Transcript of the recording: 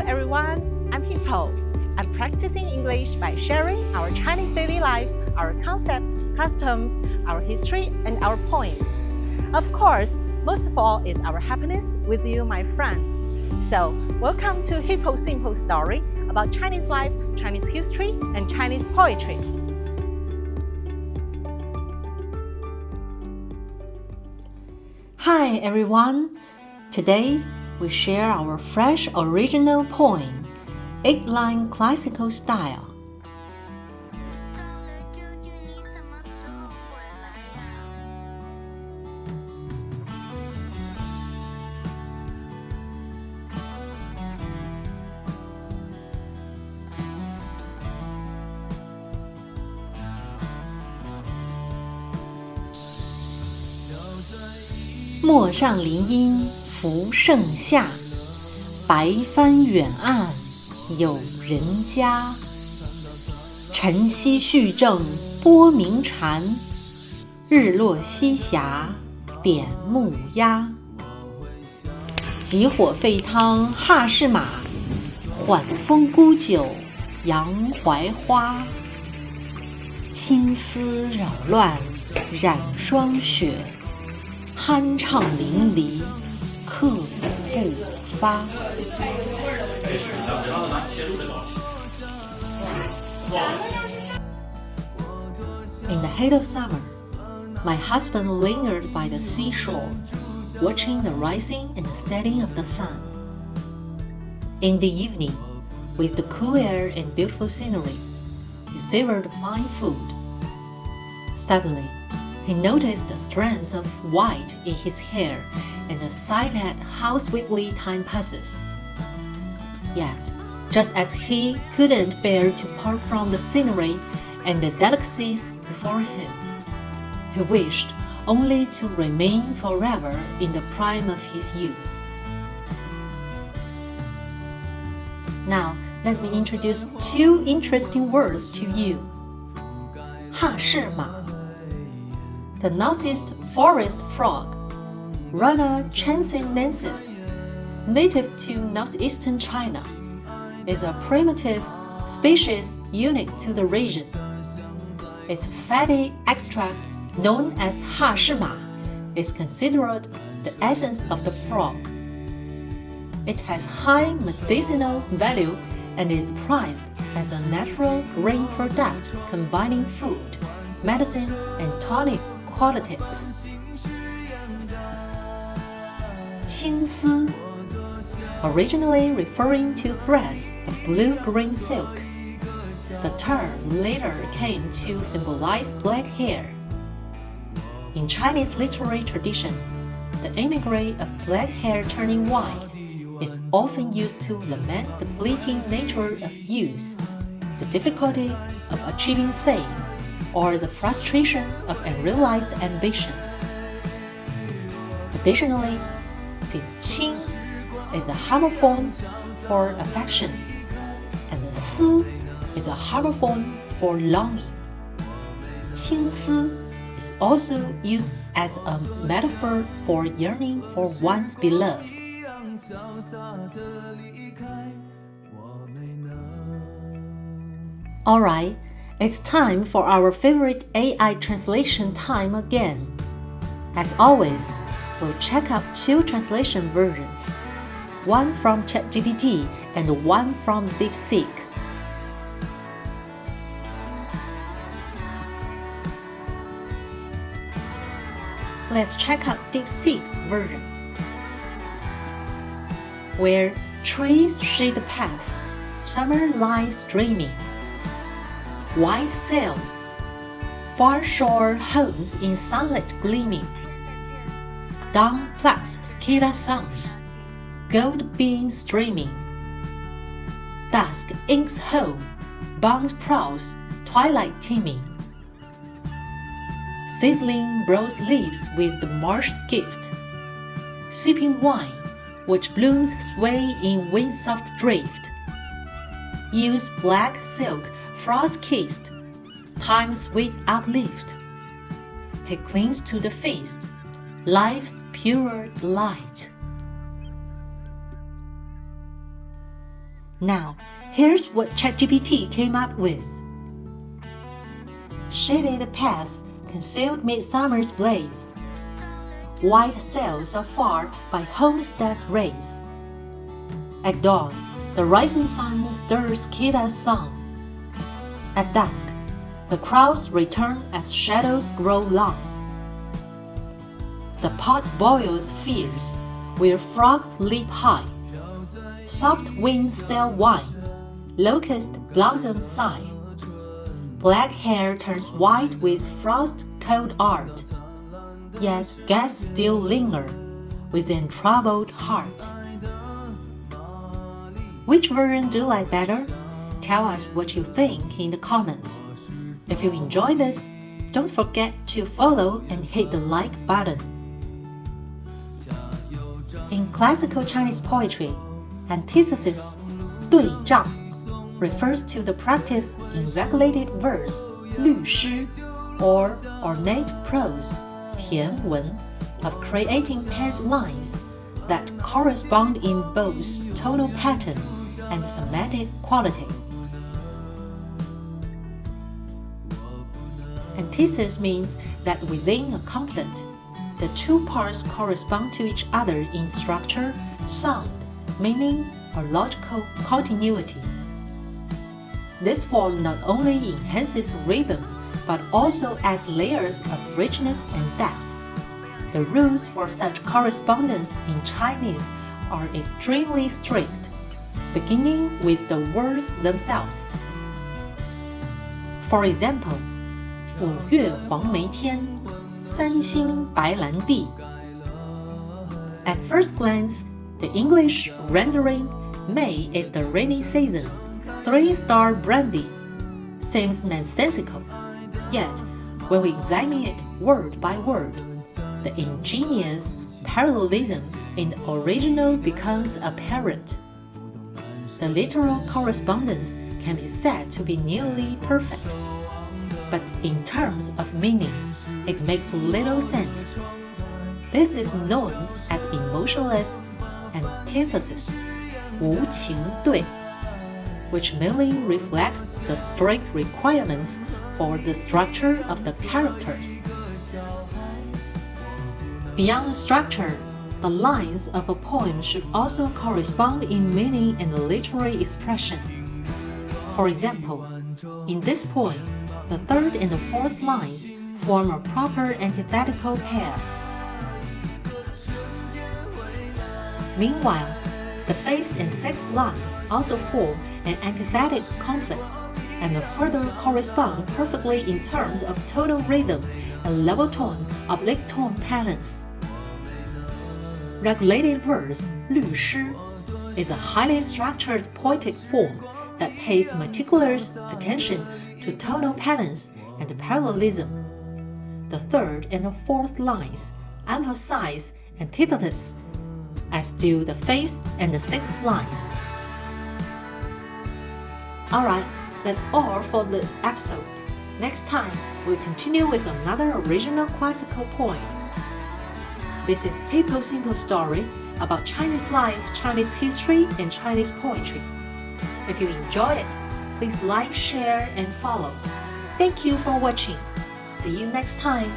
everyone, I'm Hippo. I'm practicing English by sharing our Chinese daily life, our concepts, customs, our history, and our points. Of course, most of all is our happiness with you, my friend. So, welcome to Hippo Simple Story about Chinese life, Chinese history, and Chinese poetry. Hi everyone! Today we share our fresh original poem, 8-line classical style. 陌上林荫拂盛夏，白帆远岸有人家。晨曦序正播鸣蝉，日落西霞点木鸦。急火沸汤哈士马，缓风沽酒杨槐花。青丝扰乱染霜雪，酣畅淋漓客不发。In the heat of summer, my husband lingered by the seashore, watching the rising and the setting of the sun. In the evening, with the cool air and beautiful scenery, he savored fine food. Suddenly, he noticed the strands of white in his hair and sighed at how swiftly time passes. Yet, just as he couldn't bear to part from the scenery and the delicacies before him, he wished only to remain forever in the prime of his youth. Now, let me introduce two interesting words to you. 哈士马 The northeast forest frog, Rana chansinensis, native to northeastern China, is a primitive species unique to the region. Its fatty extract, known as 哈士马, is considered the essence of the frog. It has high medicinal value and is prized as a natural grain product combining food, medicine, and tonic qualities. 青丝 originally referring to threads of blue-green silk. The term later came to symbolize black hair. In Chinese literary tradition, the imagery of black hair turning white is often used to lament the fleeting nature of youth, the difficulty of achieving fame, or the frustration of unrealized ambitions. Additionally, since qing is a homophone for affection, and si is a homophone for longing, 青丝 is also used as a metaphor for yearning for one's beloved. Alright, it's time for our favorite AI translation time again. As always, we'll check out two translation versions, one from ChatGPT and one from DeepSeek. Let's check out DeepSeek's version, where trees shade the paths, summer lies dreaming. White sails, far shore homes in sunlit gleaming. Dawn plucks cicada songs, gold beams streaming. Dusk inks home, bound prows, twilight teeming. Sizzling rose leaves with the marsh skift, sipping wine, which blooms sway in wind-soft drift. Use black silk, frost-kissed, time's sweet uplift. He clings to the feast, life's pure delight. Now, here's what ChatGPT came up with. Shaded paths concealed midsummer's blaze. White sails afar by homestead's race. At dawn, the rising sun stirs Kida's song. At dusk, the crowds return as shadows grow long. The pot boils fierce, where frogs leap high. Soft winds sail wide, locust blossoms sigh. Black hair turns white with frost-cold art. Yet guests still linger with an troubled heart. Which version do you like better? Tell us what you think in the comments. If you enjoy this, don't forget to follow and hit the like button. In classical Chinese poetry, antithesis 对仗 refers to the practice in regulated verse 律诗 or ornate prose 骈文 of creating paired lines that correspond in both tonal pattern and semantic quality. Antithesis means that within a couplet, the two parts correspond to each other in structure, sound, meaning, or logical continuity. This form not only enhances rhythm, but also adds layers of richness and depth. The rules for such correspondence in Chinese are extremely strict, beginning with the words themselves. For example, 五月黄梅天，三星白兰地. At first glance, the English rendering May is the rainy season, 3-star brandy seems nonsensical. Yet, when we examine it word by word, the ingenious parallelism in the original becomes apparent. The literal correspondence can be said to be nearly perfect. But in terms of meaning, it makes little sense. This is known as emotionless antithesis, 无情对, which mainly reflects the strict requirements for the structure of the characters. Beyond the structure, the lines of a poem should also correspond in meaning and literary expression. For example, in this poem, the third and the fourth lines form a proper antithetical pair. Meanwhile, the fifth and sixth lines also form an antithetic conflict and further correspond perfectly in terms of tonal rhythm and level tone oblique tone patterns. Regulated verse, 律诗, is a highly structured poetic form that pays meticulous attention to tonal patterns and parallelism. The third and the fourth lines emphasize antithesis, as do the fifth and the sixth lines. Alright, that's all for this episode. Next time, we'll continue with another original classical poem. This is People's Simple Story about Chinese life, Chinese history, and Chinese poetry. If you enjoy it, please like, share, and follow. Thank you for watching. See you next time.